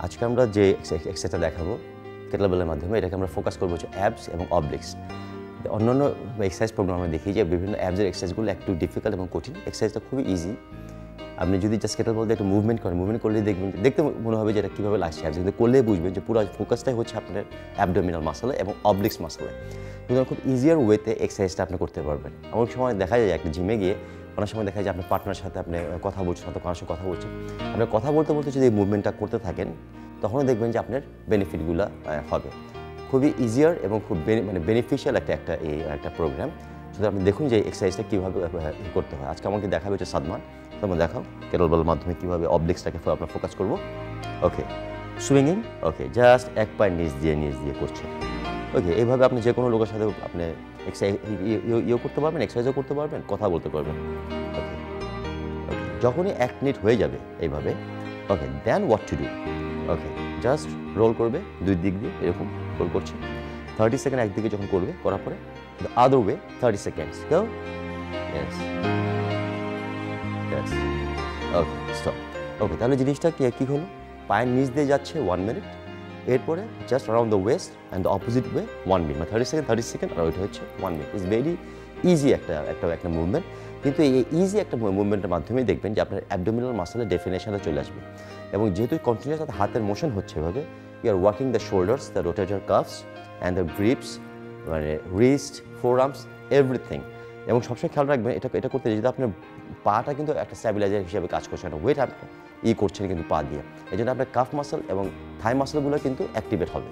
আজকে আমরা যে এক্সারসাইজটা দেখাবো কেটলবেলের মাধ্যমে, এটাকে আমরা ফোকাস করবো হচ্ছে অ্যাবস এবং অবলিক্স। অন্যান্য এক্সারসাইজ প্রোগ্রাম আমরা দেখি যে বিভিন্ন অ্যাবসের এক্সারসাইজগুলো একটু ডিফিকাল্ট এবং কঠিন। এক্সারসাইজটা খুবই ইজি। আপনি যদি জাস্ট কেটলবেল দিয়ে একটু মুভমেন্ট করেন, মুভমেন্ট করলে দেখবেন, দেখতে মনে হবে যে এটা কীভাবে লাগছে অ্যাবস, কিন্তু করলেই বুঝবেন যে পুরো ফোকাসটাই হচ্ছে আপনার অ্যাবডোমিনাল মাসলে এবং অবলিক্স মাসলে। সুতরাং খুব ইজিয়ার ওয়েতে এক্সারসাইজটা আপনি করতে পারবেন। অনেক সময় দেখা যায় একটা জিমে গিয়ে অনেক সময় দেখা যায় আপনার পার্টনারের সাথে আপনি কথা বলছেন, হয়তো কারোর সাথে কথা বলছেন, আপনার কথা বলতে বলতে যদি এই মুভমেন্টটা করতে থাকেন তখনই দেখবেন যে আপনার বেনিফিটগুলো হবে। খুবই ইজিয়ার এবং খুব বেনিফিশিয়াল একটা প্রোগ্রাম। সুতরাং আপনি দেখুন যে এক্সারসাইজটা কীভাবে করতে হয়। আজকে আমাকে দেখাবে হচ্ছে সাদমান। তোমরা দেখাও কেটলবেলের মাধ্যমে কীভাবে অবলিক্সটাকে আমরা ফোকাস করবো। ওকে, সুইংিং। ওকে, জাস্ট এক পায়ের নিচ দিয়ে করছে। ওকে, এইভাবে আপনি যে কোনো লোকের সাথে আপনি ইয়ে করতে পারবেন, এক্সারসাইজও করতে পারবেন, কথা বলতে পারবেন। ওকে ওকে, যখনই 1 মিনিট হয়ে যাবে এইভাবে, okay, then what to do. Okay, just roll করবে দুই দিক দিয়ে, এরকম রোল করছে 30 সেকেন্ড একদিকে যখন করবে, করার পরে the other way 30 seconds. Go, yes yes, okay, stop. Okay, তাহলে জিনিসটা কী হলো, পায়ের নিচ দিয়ে যাচ্ছে 1 মিনিট, এরপরে just around the West and the opposite way 1 minute, মানে 30 সেকেন্ড আর ওইটা হচ্ছে 1 মিনিট। ইজ ভেরি ইজি একটা মুভমেন্ট। কিন্তু এই ইজি একটা মুভমেন্টের মাধ্যমেই দেখবেন যে আপনার অ্যাবডোমিনাল মাসেলের ডেফিনেশনটা চলে আসবে। এবং যেহেতু কন্টিনিউয়াস হাতের মোশন হচ্ছে এভাবে, you are working the shoulders, the rotator cuffs and the grips, মানে রিস্ট, ফোর আর্মস, এভরিথিং। এবং সবসময় খেয়াল রাখবেন এটা করতে যদি আপনার পাটা কিন্তু একটা স্ট্যাবিলাইজার হিসেবে কাজ করছে, একটা ওয়েট আপনি করছেন কিন্তু পা দিয়ে, এই জন্য আপনার কাফ মাসল এবং থাই মাসলগুলো কিন্তু অ্যাক্টিভেট হবে।